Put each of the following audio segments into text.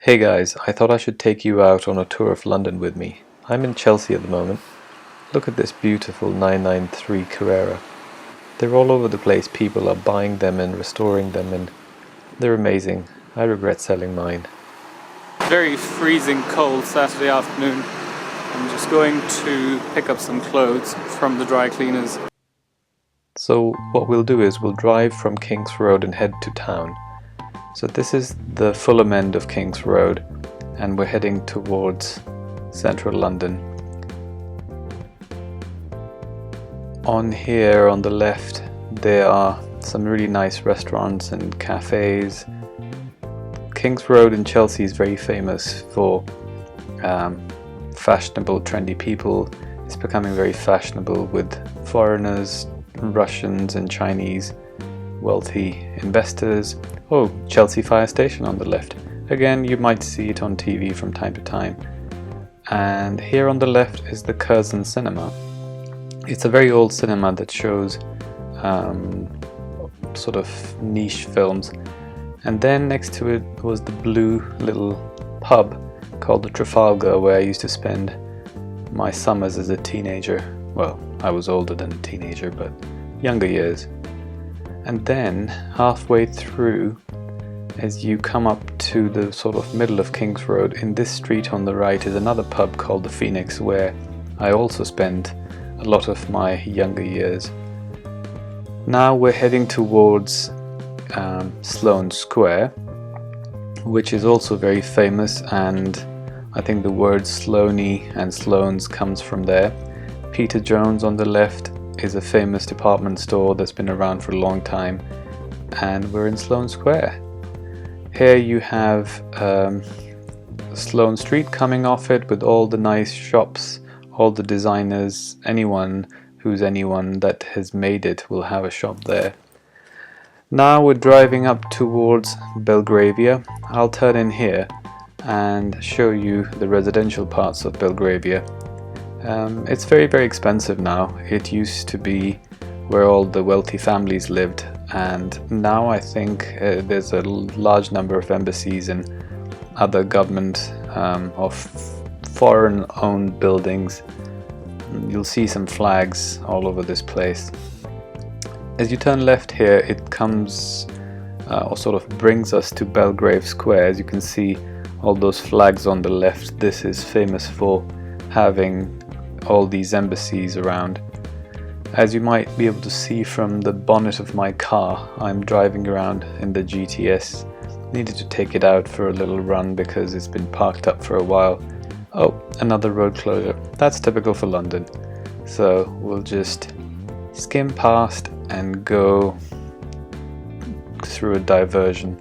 Hey guys, I thought I should take you out on a tour of London with me. I'm in Chelsea at the moment. Look at this beautiful 993 Carrera. They're all over the place. People are buying them and restoring them, and they're amazing. I regret selling mine. Very freezing cold Saturday afternoon. I'm just going to pick up some clothes from the dry cleaners. So what we'll do is we'll drive from King's Road and head to town. So this is the Fulham end of King's Road, and we're heading towards central London. On here on the left there are some really nice restaurants and cafes. King's Road in Chelsea is very famous for fashionable, trendy people. It's becoming very fashionable with foreigners, Russians and Chinese wealthy investors. Oh, Chelsea Fire Station on the left. Again, you might see it on TV from time to time. And here on the left is the Curzon Cinema. It's a very old cinema that shows sort of niche films. And then next to it was the blue little pub called the Trafalgar, where I used to spend my summers as a teenager. Well, I was older than a teenager, but younger years. And then halfway through, as you come up to the sort of middle of King's Road, in this street on the right is another pub called the Phoenix, where I also spent a lot of my younger years. Now we're heading towards Sloane Square, which is also very famous, and I think the word Sloaney and Sloanes comes from there. Peter Jones on the left is a famous department store that's been around for a long time, and we're in Sloane Square. Here you have Sloane Street coming off it with all the nice shops, all the designers. Anyone that has made it will have a shop there. Now we're driving up towards Belgravia. I'll turn in here and show you the residential parts of Belgravia. It's very, very expensive now. It used to be where all the wealthy families lived, and now I think there's a large number of embassies and other government or foreign-owned buildings. You'll see some flags all over this place. As you turn left here, it comes or sort of brings us to Belgrave Square. As you can see, all those flags on the left. This is famous for having all these embassies around. As you might be able to see from the bonnet of my car, I'm driving around in the GTS. Needed to take it out for a little run because it's been parked up for a while. Oh, another road closure. That's typical for London. So we'll just skim past and go through a diversion.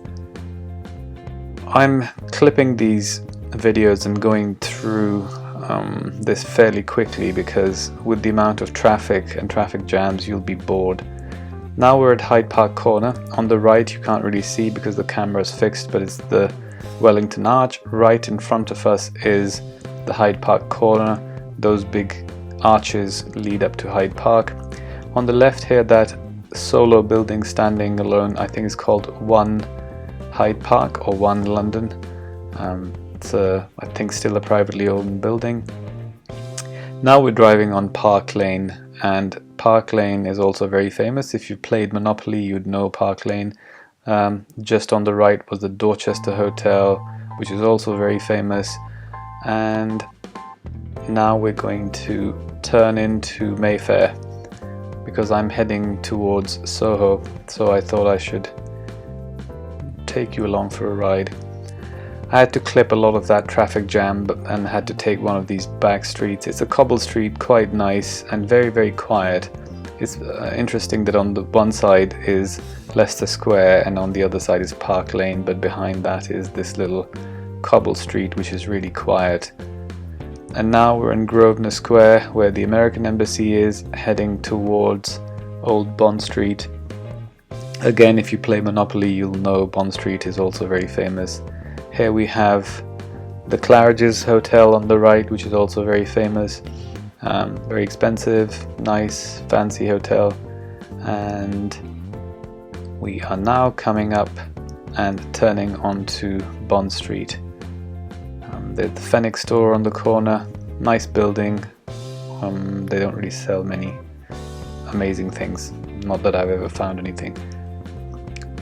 I'm clipping these videos and going through this fairly quickly because with the amount of traffic and traffic jams you'll be bored. Now we're at Hyde Park Corner. On the right you can't really see because the camera is fixed, but it's the Wellington Arch. Right in front of us is the Hyde Park Corner. Those big arches lead up to Hyde Park. On the left here, that solo building standing alone, I think is called One Hyde Park or One London. It's I think still a privately owned building. Now we're driving on Park Lane, and Park Lane is also very famous. If you played Monopoly, you'd know Park Lane. Just on the right was the Dorchester Hotel, which is also very famous. And now we're going to turn into Mayfair because I'm heading towards Soho, so I thought I should take you along for a ride. I had to clip a lot of that traffic jam and had to take one of these back streets. It's a cobble street, quite nice and very, very quiet. It's interesting that on the one side is Leicester Square and on the other side is Park Lane, but behind that is this little cobble street which is really quiet. And now we're in Grosvenor Square, where the American Embassy is, heading towards Old Bond Street. Again, if you play Monopoly, you'll know Bond Street is also very famous. Here we have the Claridge's Hotel on the right, which is also very famous. Very expensive, nice, fancy hotel. And we are now coming up and turning onto Bond Street. the Fenwick store on the corner, nice building. They don't really sell many amazing things, not that I've ever found anything.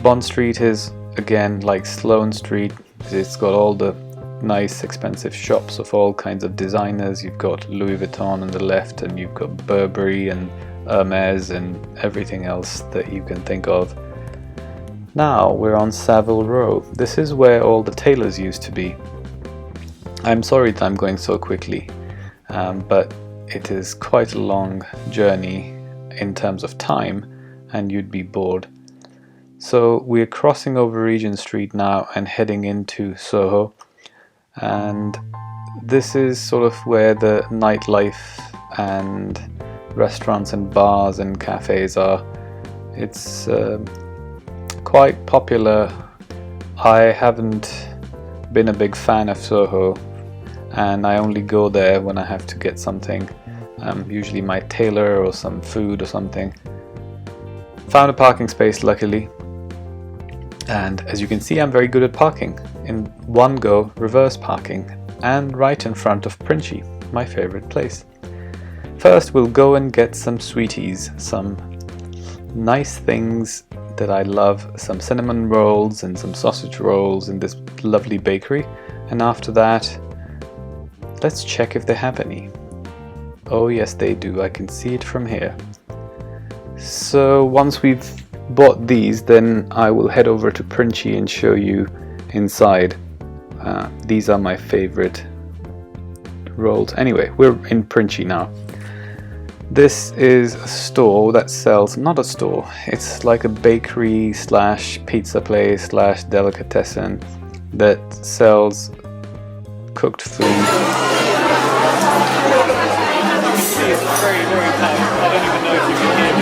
Bond Street is again like Sloane Street. It's got all the nice expensive shops of all kinds of designers. You've got Louis Vuitton on the left, and you've got Burberry and Hermes and everything else that you can think of. Now we're on Savile Row. This is where all the tailors used to be. I'm sorry that I'm going so quickly, but it is quite a long journey in terms of time, and you'd be bored. So we're crossing over Regent Street now and heading into Soho, and this is sort of where the nightlife and restaurants and bars and cafes are. It's quite popular. I haven't been a big fan of Soho, and I only go there when I have to get something, usually my tailor or some food or something. Found a parking space luckily, and as you can see, I'm very good at parking. In one go, reverse parking, and right in front of Princi, my favorite place. First we'll go and get some sweeties, some nice things that I love, some cinnamon rolls and some sausage rolls in this lovely bakery, and after that let's check if they have any. Oh yes, they do. I can see it from here. So once we've bought these, then I will head over to Princi and show you inside. These are my favorite rolls. Anyway, we're in Princi now. This is a store that sells, not a store, it's like a bakery slash pizza place slash delicatessen that sells cooked food. It's very, very tight. I don't even know if you can hear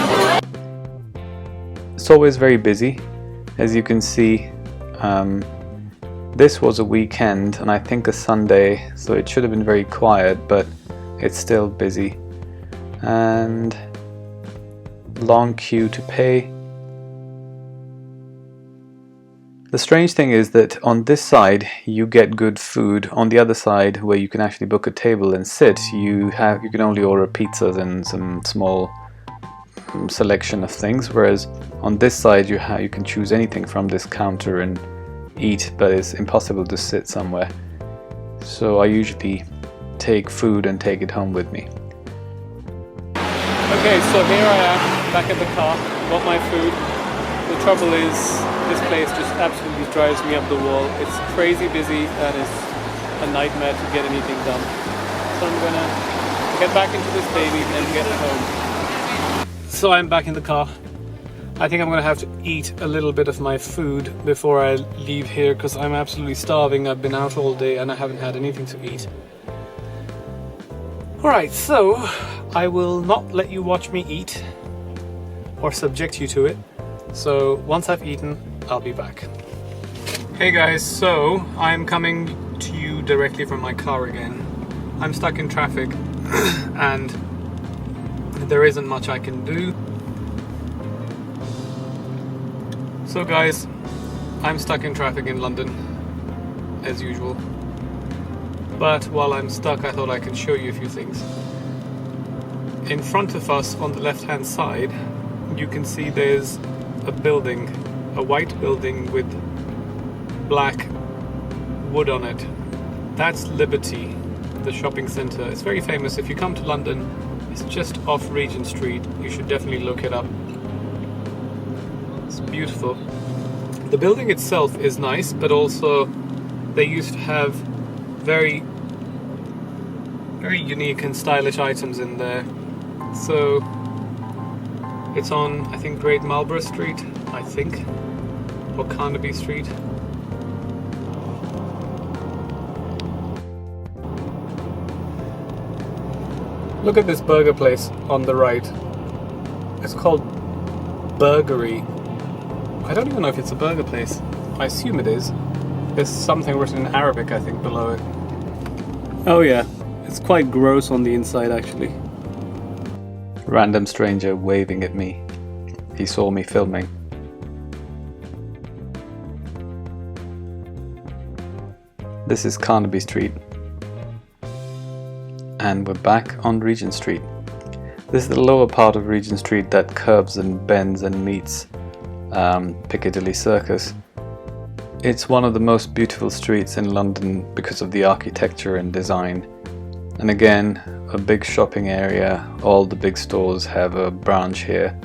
me. It's always very busy, as you can see. This was a weekend and I think a Sunday, so it should have been very quiet, but it's still busy. And long queue to pay. The strange thing is that on this side you get good food. On the other side, where you can actually book a table and sit, you can only order pizzas and some small selection of things, whereas on this side you can choose anything from this counter and eat, but it's impossible to sit somewhere. So I usually take food and take it home with me. Okay, so here I am, back at the car, got my food. The trouble is, this place just absolutely drives me up the wall. It's crazy busy and it's a nightmare to get anything done. So I'm gonna get back into this baby and get home. So I'm back in the car. I think I'm gonna have to eat a little bit of my food before I leave here because I'm absolutely starving. I've been out all day and I haven't had anything to eat. Alright, so I will not let you watch me eat or subject you to it. So once I've eaten, I'll be back. Hey guys, so I'm coming to you directly from my car again. I'm stuck in traffic and there isn't much I can do. So guys, I'm stuck in traffic in London, as usual. But while I'm stuck, I thought I could show you a few things. In front of us, on the left-hand side, you can see there's a building, a white building with black wood on it. That's Liberty, the shopping centre. It's very famous. If you come to London, it's just off Regent Street. You should definitely look it up. It's beautiful. The building itself is nice, but also they used to have very unique and stylish items in there. So it's on, I think, Great Marlborough Street, I think, or Carnaby Street. Look at this burger place on the right. It's called Burgery. I don't even know if it's a burger place. I assume it is. There's something written in Arabic, I think, below it. Oh yeah, it's quite gross on the inside actually. Random stranger waving at me. He saw me filming. This is Carnaby Street. and we're back on Regent Street. This is the lower part of Regent Street that curves and bends and meets Piccadilly Circus. It's one of the most beautiful streets in London because of the architecture and design. And again, a big shopping area, all the big stores have a branch here.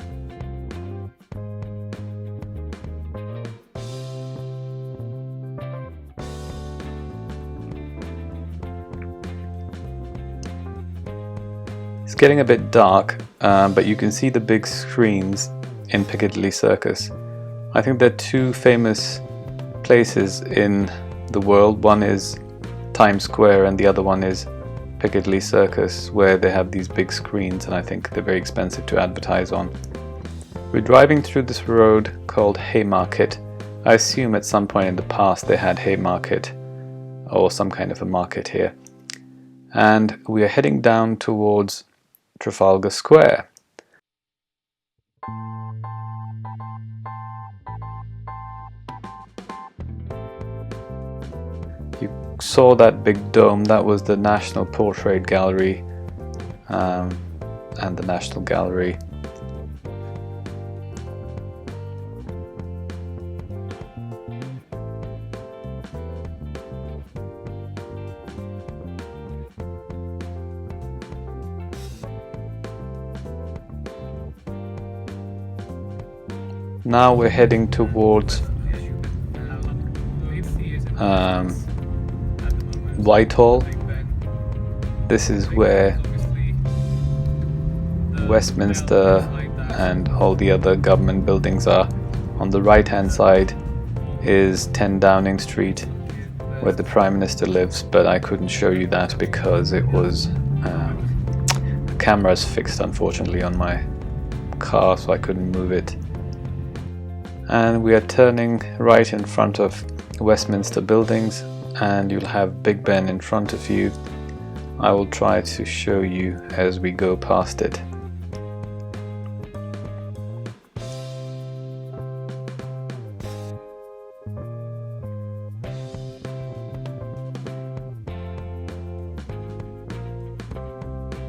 It's getting a bit dark, but you can see the big screens in Piccadilly Circus. I think there are two famous places in the world. One is Times Square and the other one is Piccadilly Circus, where they have these big screens, and I think they're very expensive to advertise on. We're driving through this road called Haymarket. I assume at some point in the past they had Haymarket or some kind of a market here. And we are heading down towards Trafalgar Square. You saw that big dome, that was the National Portrait Gallery and the National Gallery. Now we're heading towards Whitehall. This is where Westminster and all the other government buildings are. On the right hand side is 10 Downing Street, where the Prime Minister lives, but I couldn't show you that because it was the camera's fixed unfortunately on my car, so I couldn't move it. And we are turning right in front of Westminster buildings, and you'll have Big Ben in front of you. I will try to show you as we go past it.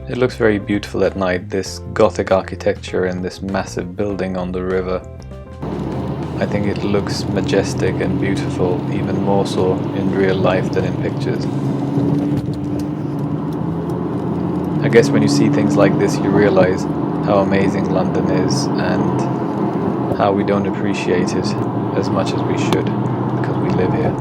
It looks very beautiful at night, this Gothic architecture and this massive building on the river. I think it looks majestic and beautiful, even more so in real life than in pictures. I guess when you see things like this you realize how amazing London is and how we don't appreciate it as much as we should because we live here.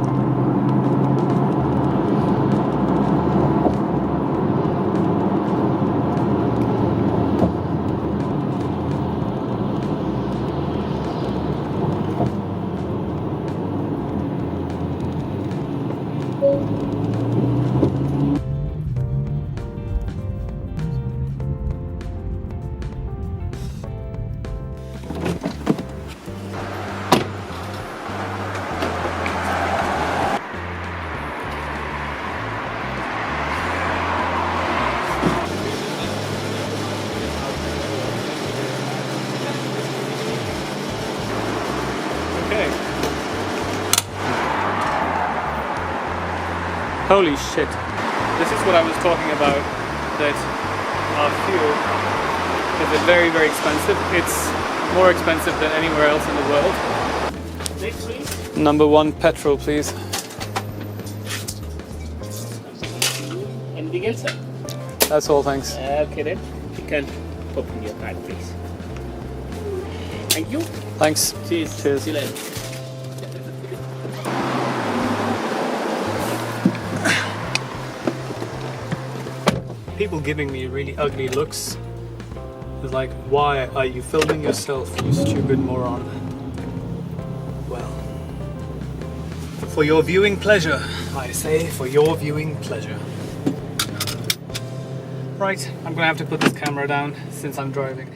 Holy shit. This is what I was talking about, that our fuel is very, very expensive. It's more expensive than anywhere else in the world. Next, please. Number 1 petrol, please. Anything else, sir? That's all, thanks. Okay then. You can open your card, please. Thank you. Thanks. Cheers. Cheers. See you later. People giving me really ugly looks. It's like, why are you filming yourself, you stupid moron? Well, for your viewing pleasure, I say, for your viewing pleasure. Right, I'm gonna have to put this camera down since I'm driving.